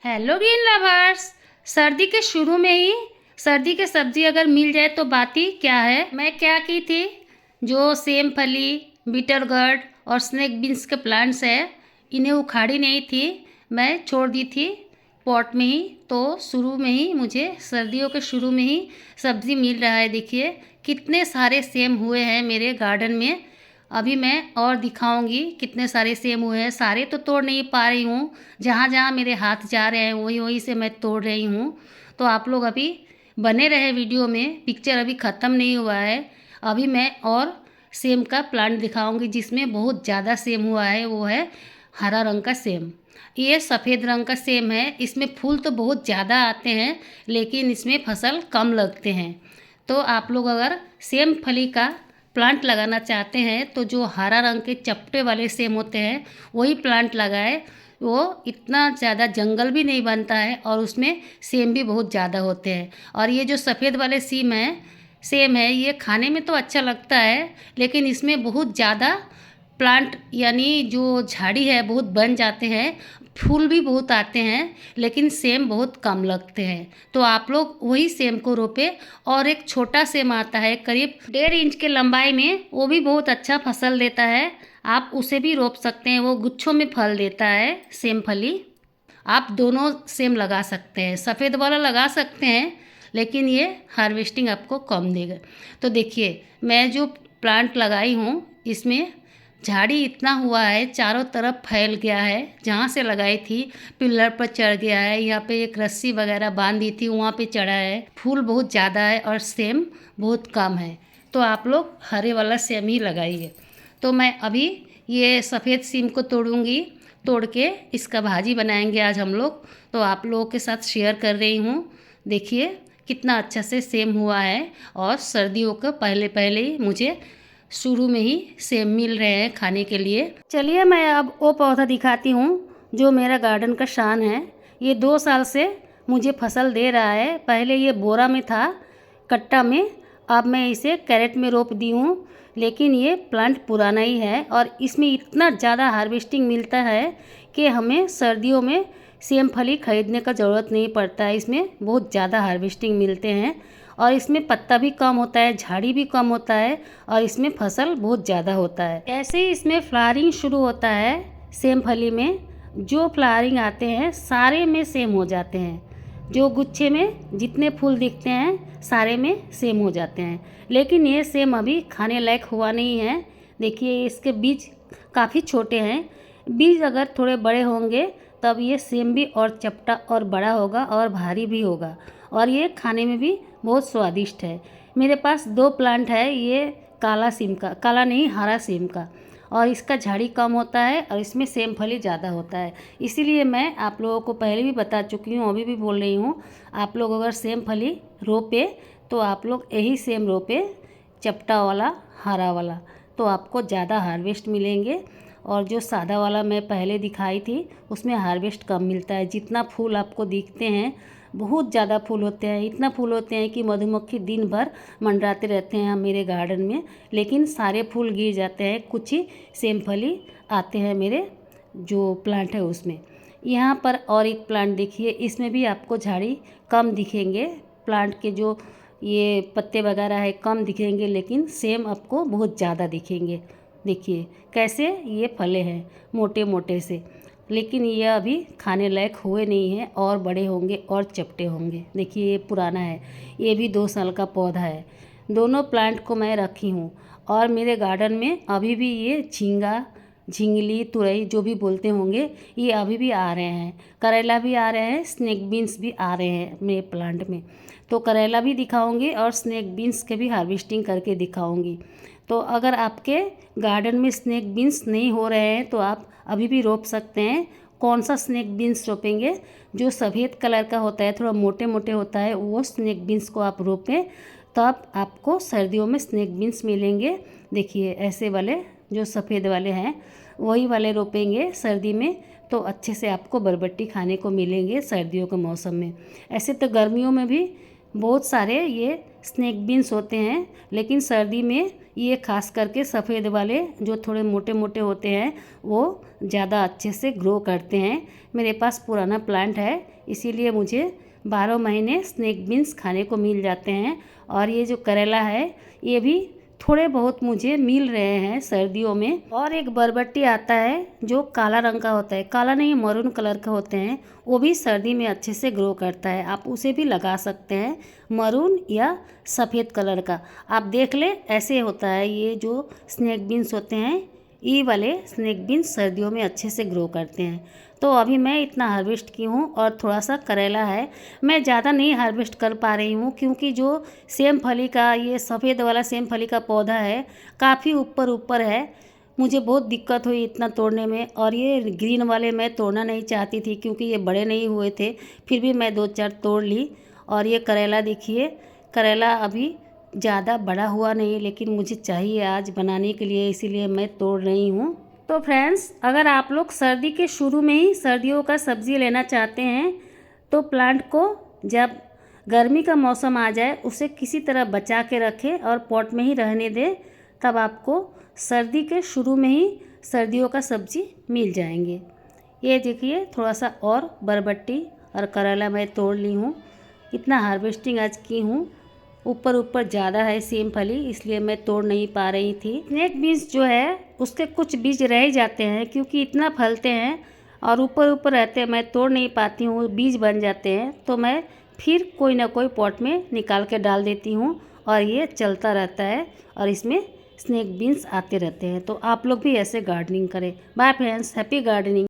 Hello green lovers. सर्दी के शुरू में ही सर्दी के सब्जी अगर मिल जाए तो बात ही क्या है। मैं क्या की थी, जो सेम फली, बीटर गर्ड और स्नैक बीन्स के प्लांट्स है, इन्हें उखाड़ी नहीं थी, मैं छोड़ दी थी पॉट में ही। तो शुरू में ही मुझे सर्दियों के शुरू में ही सब्ज़ी मिल रहा है। देखिए कितने सारे सेम हुए हैं मेरे गार्डन में। अभी मैं और दिखाऊंगी कितने सारे सेम हुए हैं। सारे तो तोड़ नहीं पा रही हूँ, जहाँ जहाँ मेरे हाथ जा रहे हैं वही वही से मैं तोड़ रही हूँ। तो आप लोग अभी बने रहे वीडियो में, पिक्चर अभी ख़त्म नहीं हुआ है। अभी मैं और सेम का प्लांट दिखाऊंगी जिसमें बहुत ज़्यादा सेम हुआ है, वो है हरा रंग का सेम। ये सफ़ेद रंग का सेम है। इसमें फूल तो बहुत ज़्यादा आते हैं लेकिन इसमें फसल कम लगते हैं। तो आप लोग अगर सेम फली का प्लांट लगाना चाहते हैं तो जो हरा रंग के चपटे वाले सेम होते हैं वही प्लांट लगाए। वो इतना ज़्यादा जंगल भी नहीं बनता है और उसमें सेम भी बहुत ज़्यादा होते हैं। और ये जो सफ़ेद वाले सेम है, ये खाने में तो अच्छा लगता है लेकिन इसमें बहुत ज़्यादा प्लांट यानी जो झाड़ी है बहुत बन जाते हैं, फूल भी बहुत आते हैं लेकिन सेम बहुत कम लगते हैं। तो आप लोग वही सेम को रोपे। और एक छोटा सेम आता है करीब 1.5 इंच के लंबाई में, वो भी बहुत अच्छा फसल देता है। आप उसे भी रोप सकते हैं, वो गुच्छों में फल देता है सेम फली। आप दोनों सेम लगा सकते हैं, सफ़ेद वाला लगा सकते हैं लेकिन ये हार्वेस्टिंग आपको कम देगा। तो देखिए मैं जो प्लांट लगाई हूँ इसमें झाड़ी इतना हुआ है, चारों तरफ फैल गया है। जहाँ से लगाई थी पिलर पर चढ़ गया है, यहाँ पे एक रस्सी वगैरह बांध दी थी वहाँ पे चढ़ा है। फूल बहुत ज़्यादा है और सेम बहुत कम है। तो आप लोग हरे वाला सेम ही लगाइए। तो मैं अभी ये सफ़ेद सीम को तोड़ूंगी, तोड़ के इसका भाजी बनाएंगे आज हम लोग। तो आप लोगों के साथ शेयर कर रही हूँ। देखिए कितना अच्छा से सेम हुआ है और सर्दियों के पहले पहले ही मुझे शुरू में ही सेम मिल रहे हैं खाने के लिए। चलिए मैं अब वो पौधा दिखाती हूँ जो मेरा गार्डन का शान है। ये 2 साल से मुझे फसल दे रहा है। पहले ये बोरा में था, कट्टा में, अब मैं इसे कैरेट में रोप दी हूँ। लेकिन ये प्लांट पुराना ही है और इसमें इतना ज़्यादा हार्वेस्टिंग मिलता है कि हमें सर्दियों में सेम फली खरीदने का ज़रूरत नहीं पड़ता है। इसमें बहुत ज़्यादा हार्वेस्टिंग मिलते हैं और इसमें पत्ता भी कम होता है, झाड़ी भी कम होता है और इसमें फसल बहुत ज़्यादा होता है। ऐसे ही इसमें फ्लावरिंग शुरू होता है सेम फली में। जो फ्लावरिंग आते हैं सारे में सेम हो जाते हैं। जो गुच्छे में जितने फूल दिखते हैं सारे में सेम हो जाते हैं। लेकिन ये सेम अभी खाने लायक हुआ नहीं है। देखिए इसके बीज काफ़ी छोटे हैं। बीज अगर थोड़े बड़े होंगे तब ये सेम भी और चपटा और बड़ा होगा और भारी भी होगा और ये खाने में भी बहुत स्वादिष्ट है। मेरे पास 2 प्लांट है, ये काला सीम का, काला नहीं हरा सीम का, और इसका झाड़ी कम होता है और इसमें सेम फली ज़्यादा होता है। इसीलिए मैं आप लोगों को पहले भी बता चुकी हूँ, अभी भी बोल रही हूँ, आप लोग अगर सेम फली रोपे तो आप लोग यही सेम रोपे, चपटा वाला हरा वाला, तो आपको ज़्यादा हार्वेस्ट मिलेंगे। और जो सादा वाला मैं पहले दिखाई थी उसमें हार्वेस्ट कम मिलता है। जितना फूल आपको दिखते हैं बहुत ज़्यादा फूल होते हैं, इतना फूल होते हैं कि मधुमक्खी दिन भर मंडराते रहते हैं मेरे गार्डन में, लेकिन सारे फूल गिर जाते हैं। कुछ ही सेम फली आते हैं मेरे जो प्लांट है उसमें। यहाँ पर और एक प्लांट देखिए, इसमें भी आपको झाड़ी कम दिखेंगे। प्लांट के जो ये पत्ते वगैरह है कम दिखेंगे लेकिन सेम आपको बहुत ज़्यादा दिखेंगे। देखिए कैसे ये फले हैं मोटे मोटे से, लेकिन ये अभी खाने लायक हुए नहीं हैं और बड़े होंगे और चपटे होंगे। देखिए ये पुराना है, ये भी 2 साल का पौधा है। दोनों प्लांट को मैं रखी हूँ और मेरे गार्डन में अभी भी ये झींगा, झिंगली, तुरई जो भी बोलते होंगे, ये अभी भी आ रहे हैं। करेला भी आ रहे हैं, स्नैक बीन्स भी आ रहे हैं मेरे प्लांट में। तो करेला भी दिखाऊंगी और स्नैक बीन्स के भी हार्वेस्टिंग करके दिखाऊंगी। तो अगर आपके गार्डन में स्नैक बीन्स नहीं हो रहे हैं तो आप अभी भी रोप सकते हैं। कौन सा स्नैक बीन्स रोपेंगे? जो सफ़ेद कलर का होता है, थोड़ा मोटे मोटे होता है, वो स्नैक बीन्स को आप रोपें, तब आपको सर्दियों में स्नैक बीन्स मिलेंगे। देखिए ऐसे वाले जो सफ़ेद वाले हैं वही वाले रोपेंगे सर्दी में, तो अच्छे से आपको बरबट्टी खाने को मिलेंगे सर्दियों के मौसम में। ऐसे तो गर्मियों में भी बहुत सारे ये स्नैक बीन्स होते हैं, लेकिन सर्दी में ये खास करके सफ़ेद वाले जो थोड़े मोटे मोटे होते हैं वो ज़्यादा अच्छे से ग्रो करते हैं। मेरे पास पुराना प्लांट है, इसीलिए मुझे 12 महीने स्नैक बीन्स खाने को मिल जाते हैं। और ये जो करेला है ये भी थोड़े बहुत मुझे मिल रहे हैं सर्दियों में। और एक बरबट्टी आता है जो काला रंग का होता है, काला नहीं मरून कलर का होते हैं, वो भी सर्दी में अच्छे से ग्रो करता है। आप उसे भी लगा सकते हैं, मरून या सफ़ेद कलर का। आप देख ले ऐसे होता है। ये जो स्नैक बीन्स होते हैं, ये वाले स्नैक बीन्स सर्दियों में अच्छे से ग्रो करते हैं। तो अभी मैं इतना हार्वेस्ट की हूँ और थोड़ा सा करेला है। मैं ज़्यादा नहीं हार्वेस्ट कर पा रही हूँ क्योंकि जो सेम फली का ये सफ़ेद वाला सेम फली का पौधा है काफ़ी ऊपर ऊपर है। मुझे बहुत दिक्कत हुई इतना तोड़ने में, और ये ग्रीन वाले मैं तोड़ना नहीं चाहती थी क्योंकि ये बड़े नहीं हुए थे। फिर भी मैं 2-4 तोड़ ली। और ये करेला देखिए, करेला अभी ज़्यादा बड़ा हुआ नहीं, लेकिन मुझे चाहिए आज बनाने के लिए, इसीलिए मैं तोड़ रही हूँ। तो फ्रेंड्स, अगर आप लोग सर्दी के शुरू में ही सर्दियों का सब्ज़ी लेना चाहते हैं तो प्लांट को जब गर्मी का मौसम आ जाए उसे किसी तरह बचा के रखें और पॉट में ही रहने दें, तब आपको सर्दी के शुरू में ही सर्दियों का सब्ज़ी मिल जाएंगे। ये देखिए थोड़ा सा और बरबट्टी और करेला मैं तोड़ ली हूँ। इतना हार्वेस्टिंग आज की हूँ, ऊपर ऊपर ज़्यादा है सेम फली, इसलिए मैं तोड़ नहीं पा रही थी। स्नैक बीन्स जो है उसके कुछ बीज रह जाते हैं क्योंकि इतना फलते हैं और ऊपर ऊपर रहते हैं, मैं तोड़ नहीं पाती हूँ, बीज बन जाते हैं। तो मैं फिर कोई ना कोई पॉट में निकाल के डाल देती हूँ और ये चलता रहता है और इसमें स्नैक बीन्स आते रहते हैं। तो आप लोग भी ऐसे गार्डनिंग करें। Bye friends, happy gardening.